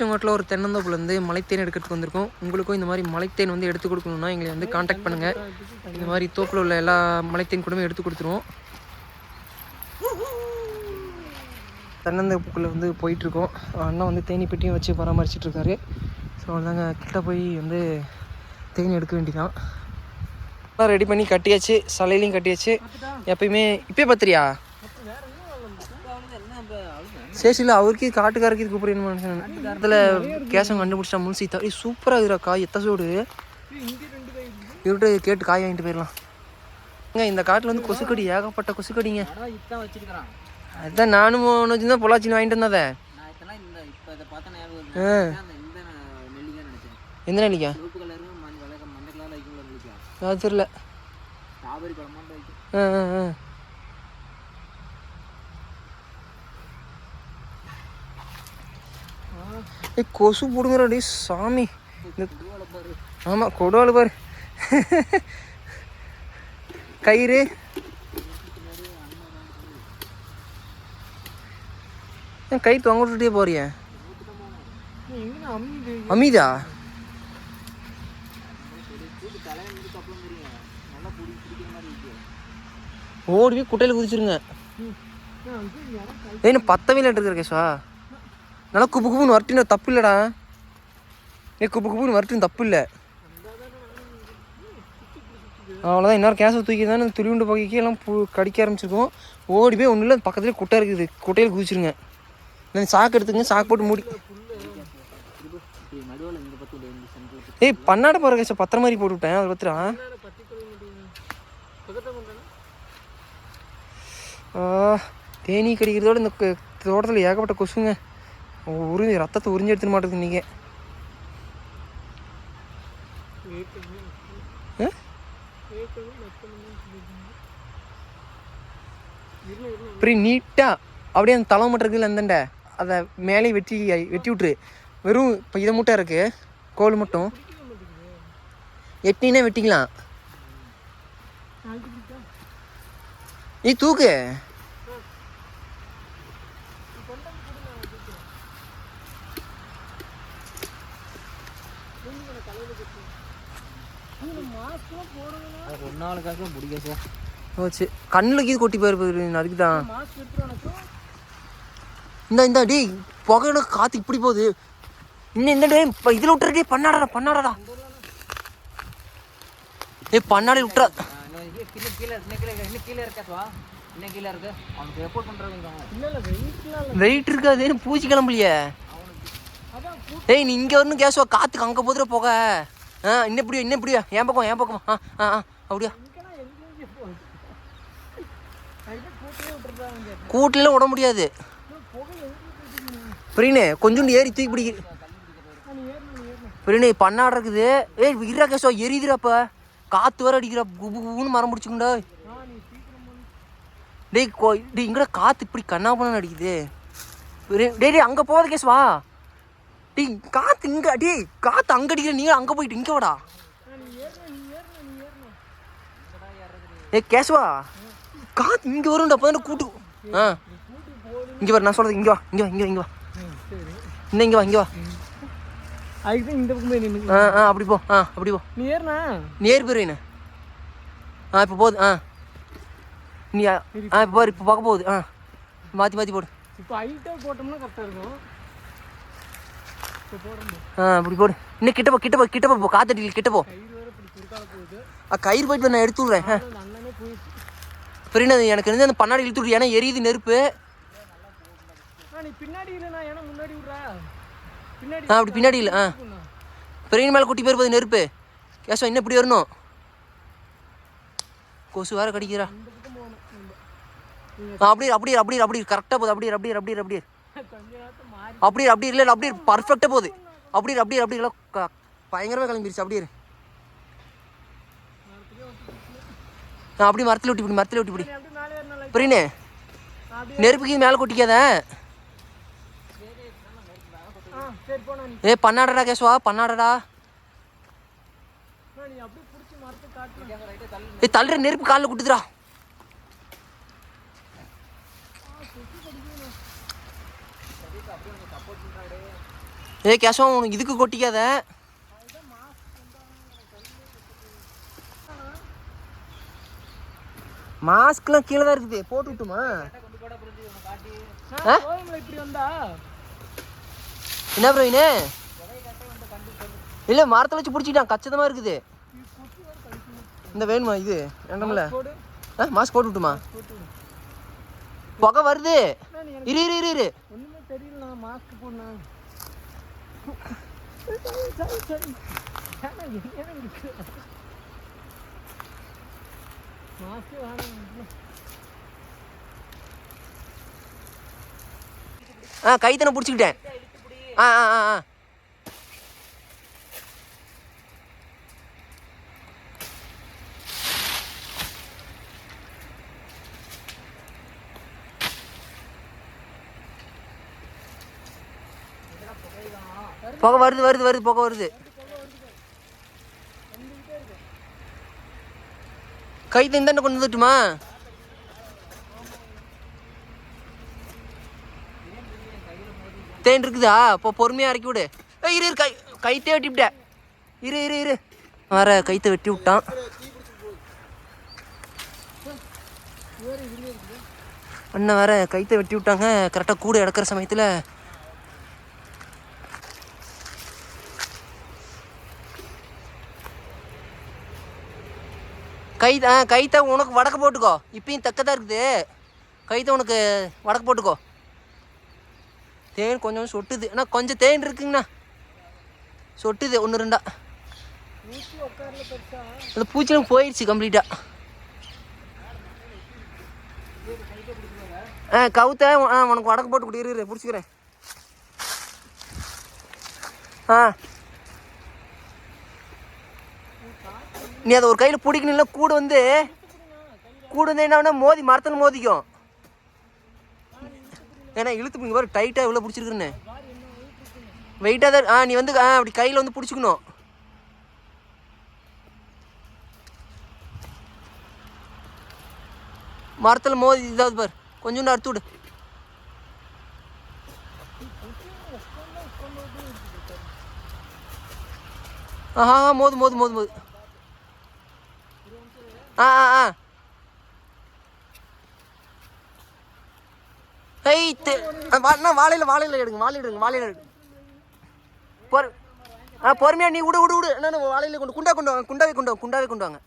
திருச்செங்கோட்டில் ஒரு தென்னந்தோப்புலேருந்து மலைத்தேன் எடுக்கிறதுக்கு வந்திருக்கோம். உங்களுக்கும் இந்த மாதிரி மலைத்தேன் வந்து எடுத்து கொடுக்கணுன்னா எங்களை வந்து காண்டாக்ட் பண்ணுங்கள். இந்த மாதிரி தோப்பில் உள்ள எல்லா மலைத்தேன் கூடமே எடுத்து கொடுத்துருவோம். தென்னந்தோப்புக்குள்ளே வந்து போயிட்டுருக்கோம். அண்ணா வந்து தேனி பெட்டியும் வச்சு பராமரிச்சிட்ருக்காரு. ஸோ அதாங்க கிட்ட போய் வந்து தேனி எடுக்க வேண்டியதான். ரெடி பண்ணி கட்டியாச்சு, சலையிலையும் கட்டியாச்சு. எப்பயுமே இப்போயே பார்த்துறியா சேஷில் அவருக்கு காட்டுக்காரருக்கு இது கூப்பிடுற மனுஷன் அதில் கேஷம் கண்டுபிடிச்சா முன்சி தடி சூப்பராக இருக்குறா காய் எத்தசோடு. இவர்கிட்ட கேட்டு காய் வாங்கிட்டு போயிடலாம். இந்த காட்டில் வந்து கொசுக்கடி ஏகப்பட்ட கொசுக்கடிங்க. அதுதான் நானும் ஒன்று தான் பொள்ளாச்சின்னு வாங்கிட்டு வந்ததே. எந்த நெல்லிக்கா அது தெரியல. கொசு போடுங்கடி சாமி. ஆமாம் கொடுவாள் பாரு. கயிறு கை தொங்க விட்டுட்டே போறிய அமீதா. ஓடி போய் குட்டையில் குதிச்சிருங்க. ஏன்னா பத்தவையில் இருக்கிற கேஷா நல்லா குப்பு குப்புன்னு வரட்டின தப்பு இல்லைடா. குப்பு குப்புன்னு வரட்டின்னு தப்பு இல்லை. அவ்வளோதான். இன்னொரு கேஸை தூக்கி தானே துளிவுண்டு பகைக்கு எல்லாம் கடிக்க ஆரம்பிச்சிருக்கோம். ஓடி போய் ஒன்றும் இல்லை, பக்கத்துலேயே குட்டை இருக்குது, குட்டையில் குதிச்சிருங்க. நான் சாக்கு எடுத்துங்க, சாக்கு போட்டு மூடி. ஏய் பன்னாட போகிற கேஸை பத்திர மாதிரி போட்டு விட்டேன். அதை பத்திரா தேனி கடிக்கிறதோட இந்த தோட்டத்தில் ஏகப்பட்ட கொசுங்க. ரத்தத்தை உறிஞ்சி எடுத்துட மாட்டேங்குது. நீங்கள் இப்படி நீட்டாக அப்படியே அந்த தலை மட்டும் இருக்குல்ல அந்தண்ட அதை மேலே வெட்டி விட்டுரு. வெறும் இப்போ இதை மட்டும் இருக்குது, கோல் மட்டும் எட்டினா வெட்டிக்கலாம். நீ தூக்கு. போச்சு கண்ணில் கீது கொட்டி போயிருப்பாரு. அதுக்கு தான் இந்த டி புகையோட காற்று இப்படி போகுது. இன்னும் இந்த டைம் இப்போ இதில் விட்டுறே பண்ணாடா பண்ணாடா. ஏ பண்ணாடி விட்டுறா. வெயிட் இருக்காது, பூச்சி கிளம்பலையே. ஏய் நீ இங்கே வரணும் கேசுவா, காற்றுக்கு அங்கே போதுற போக. இன்னும் எப்படியா என் பக்கம் அப்படியா. கூட்டிலாம் விட முடியாது. புரியனே கொஞ்சோண்டு ஏறி தூக்கி பிடிக்க புரியனே பண்ணாட இருக்குது. ஏய் விரா கேசுவா எரியுதுராப்ப, காற்று வர அடிக்கிறா, குபு குபுன்னு மரம் பிடிச்சிக்கண்டா. டேய் இங்கட காற்று இப்படி கண்ணாபண்ணு அடிக்குது. டேய் அங்கே போகாத கேசுவா. டேய் காற்று இங்கே அடி, காற்று அங்கே அடிக்கிற, நீங்களும் அங்கே போயிட்டு இங்கே வாடா. ஏ கேசுவா காற்று இங்கே வரும்டா, அப்போ தானே கூட்டு. இங்கே வர நான் சொல்கிறது, இங்கே வா இங்கே வா இன்னும் இங்கே வா. அதுக்கு இந்த பக்கம் போய் நின்று அப்படி போ. அப்படி போ. நீ ஏறினா நீ ஏறி போயிருவேண்ணே. இப்போ போகுது. நீ இப்போ பாரு, இப்போ பார்க்க போகுது. மாற்றி போடு. இப்போ ஹைட்டாக போட்டோம்னா கரெக்டாக இருக்கும். இப்போ போடணும். அப்படி போடு. இன்னும் கிட்ட போ காத்தடியில் கிட்ட போ. கயிறு போயிட்டு நான் எடுத்து விட்றேன். புரியுது எனக்கு இருந்து அந்த பண்ணாடி இழுத்து விடு, ஏன்னா எரியுது நெருப்பு. அப்படி பின்னாடி இல்லை. பெரிய மேலே குட்டி போயிருப்பது நெருப்பு. கேசவா இன்னும் இப்படி வரணும். கொசு வேற கடிக்கிறா. அப்படியே கரெக்டாக போகுது. அப்படியே இல்லை அப்படியே பர்ஃபெக்டாக போகுது. அப்படியே பயங்கரமாக கிளம்பிடுச்சு. அப்படியே அப்படி மரத்தில் ஒட்டி பிடி. புரியுனே நெருப்புக்கு மேலே கொட்டிக்காத. ஏ பண்ணாடா கேசுவா, பண்ணாடா. ஏ தள்ளுற, நெருப்பு காலில் குட்டுதுடா. ஏ கேஷம் உனக்கு இதுக்கு கொட்டிக்காத. மாஸ்க்லாம் கீழே தான் இருக்குது, போட்டு விட்டுமா? இப்படி வந்தா என்ன பிரவீனு? இல்லை மரத்தில் வச்சு பிடிச்சிக்கிட்டான், கச்சிதமாக இருக்குது. இந்த வேணுமா இது வேண்டாம்ல? மாஸ்க் போட்டு விட்டுமா? புகை வருது. இரு இரு இரு இரு. ஒன்றுமே தெரியல, மாஸ்க் போடணும். மாஸ்க் கைத்தனை பிடிச்சிக்கிட்டேன். ஆ ஆ ஆ ஆ புகை வருது வருது வருது, புகை வருது. கைத்தனை தானே கொண்டு வந்துட்டுமா? தேன் இருக்குதா? இப்போ பொறுமையாக இறக்கி விடு. இரு இரு, கைத்தே வெட்டிவிட்ட. இரு இரு இரு, வேற கைத்தை வெட்டி விட்டான். அண்ணன் வேற கைத்தை வெட்டி விட்டாங்க கரெக்டாக கூட இறக்குற சமயத்தில். கைத்தை உனக்கு வடக்கு போட்டுக்கோ. இப்பயும் தக்கதாக இருக்குது. கைத்தை உனக்கு வடக்கு போட்டுக்கோ. தேன் கொஞ்சம் சொட்டுது, ஆனால் கொஞ்சம் தேன் இருக்குங்கண்ணா, சொட்டுது ஒன்று ரெண்டா. அந்த பூச்சிலாம் போயிடுச்சு கம்ப்ளீட்டாக. கவுத்த உனக்கு வடக்கு போட்டு கொடுத்துரு, பிடிச்சிக்கிறேன். நீ அதை ஒரு கையில் பிடிக்கணும்ல, கூட வந்து என்ன மோதி மரத்தில் மோதிக்கும். ஏன்னா இழுத்து பிடிங்க பாரு, டைட்டாக இவ்வளோ பிடிச்சிருக்குன்னு. வெயிட்டாக தான். நீ வந்து அப்படி கையில் வந்து பிடிச்சிக்கணும். மரத்தில் மோதி இதாவது பாரு, கொஞ்சோண்டு அறுத்து விடு. மோது மோது மோது மோது. வாழையில எடுங்க. பொறுமையா நீ விடு விடு விடு. என்ன வாழையில குண்டாவே கொண்டு வாங்க.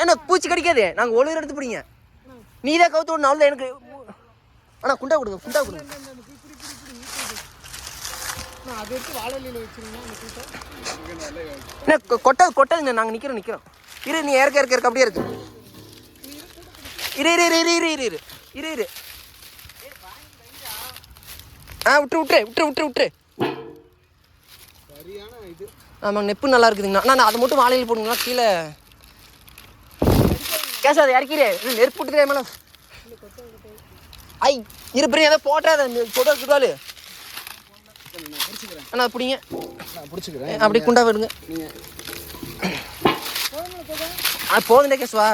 என்ன பூச்சி கடிக்காது, நாங்கள் ஒழுங்கு எடுத்து பிடிங்க. நீ தான் கவுத்து விடணும், அவ்வளோ எனக்கு. ஆனால் குண்டா கொடுங்க. என்ன கொட்டாதுங்க, நாங்கள் நிற்கிறோம். இரு, நீ இறக்க அப்படியே இருக்கு. இரு. விட்டுரு. ஆமாங்க, நெப்பு நல்லா இருக்குதுங்கண்ணா. நான் அதை மட்டும் வாழையில் போடுங்களா கீழே. கேச அதை இறக்கிறேன், நெருப்பு விட்டுக்கிறேன் மேடம். இருப்பேன் ஏதோ போட்டாத போட்டால் அண்ணா பிடிங்க. அப்படி குண்டா விடுங்க. போதுண்டே கேசுவா.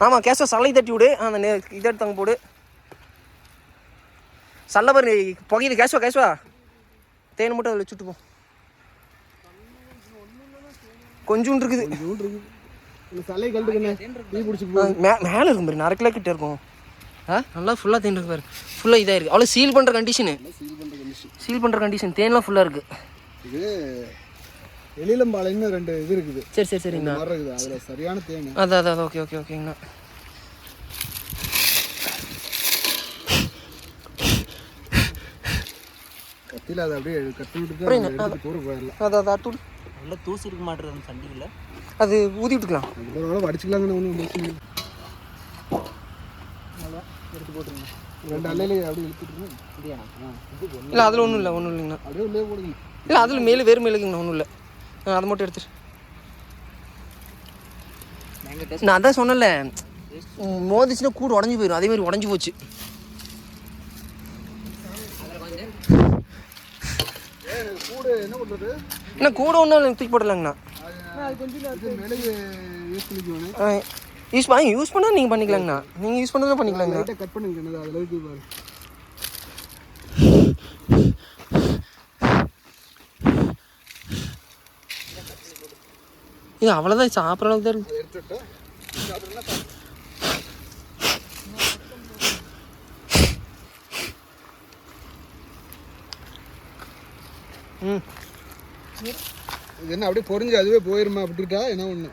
ஆமாம் கேசுவா, சல்லை தட்டி விடு. அந்த இதை எடுத்தாங்க போடு. சல்லை பாரு புகையுது. கேசுவா தேன் மட்டும் அதில் சுட்டு போ. கொஞ்சோண்டு இருக்குது. மேலே இருக்கும் பாரு, 1/2 கிலோ கிட்ட இருக்கும். நல்லா ஃபுல்லாக தேன் இருக்கு பாரு, ஃபுல்லாக இதாக இருக்குது. அவ்வளோ சீல் பண்ணுற கண்டிஷன். தேன்லாம் ஃபுல்லாக இருக்குது. இது எழிலம்பாளையம்னு 2 இது இருக்குது. சரிங்கண்ணா. அதில் சரியான தேன். அதான் ஓகேங்கண்ணா. கத்தியில் அதை அப்படியே கட்டி விட்டுட்டு போயிடலாம். அதான் நல்லா தூசி இருக்க மாட்டேறது சண்டியில். அது ஊதி விட்டுக்கலாம், அடிச்சுக்கலாங்கன்னு ஒன்றும் பிரச்சனை நல்லா எடுத்து போட்டுருங்க. 2 அல்லையிலே அப்படியே இழுத்துட்டுருங்க. இல்லை அதில் ஒன்றும் இல்லைங்கண்ணா. அப்படியே உள்ளே போடுங்க. இல்லை அதில் வெறும் மேலுக்குங்கண்ணா, ஒன்றும் இல்லை. அதை மட்டும் எடுத்துட்டு. நான் அதான் சொன்னல, மோதிச்சுன்னா கூடு உடஞ்சி போயிடும். அதே மாதிரி உடஞ்சி போச்சு. கூடு என்ன பண்ணுறது? என்ன கூட ஒன்றும் தூக்கி போடலாங்கண்ணா. யூஸ் பண்ணால் நீங்கள் பண்ணிக்கலாங்கண்ணா. நீங்கள் யூஸ் பண்ணதான் பண்ணிக்கலாங்கண்ணா. லைட்டாக கட் பண்ணிக்கணும், அதில் இருக்கு பாரு. இது அவ்வளோதான், சாப்பிட்ற அளவுக்கு தான் இருக்கு. அதை எடுத்துட்டு ம், இது என்ன அப்படியே பொறிஞ்சு அதுவே போயிருமா அப்படிட்டா என்ன ஒன்று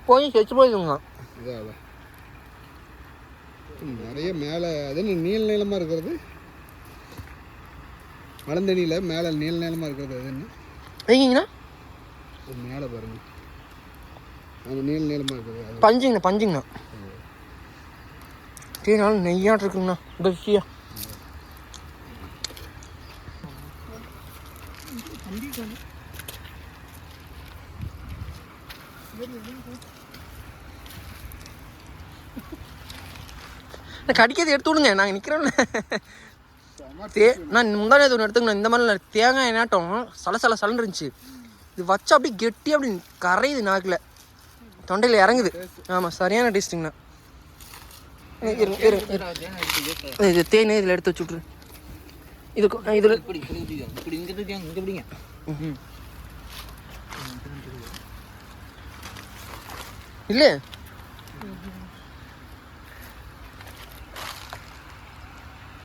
போய் செச்சு போயிடுங்க. இதாக நிறைய மேலே அது என்ன நீள நீளமாக இருக்கிறது, மலந்தண்ணியில் மேலே நீள நீளமாக இருக்கிறது அது என்ன வைக்கிங்கண்ணா? அது மேலே பாருங்க, அது நீள நீளமாக இருக்குது அது. பஞ்சுங்கண்ணா. டீனாலும் நெய்யாட்டு இருக்குங்கண்ணா, கட்சியா. கடிக்கிறது எடுத்து விடுங்க, நாங்கள் நிற்கிறோம்ல. நான் முந்தானே ஒன்று எடுத்துக்கணும். இந்த மாதிரி தேங்காய் நாட்டம் சலன்னு இருந்துச்சு. இது வச்சா அப்படியே கெட்டி அப்படி கரையுது நாக்கில், தொண்டையில் இறங்குது. ஆமாம், சரியான டேஸ்ட்டுங்கண்ணா. இது தேன் இதில் எடுத்து வச்சு விட்ரு. இதில் இல்லை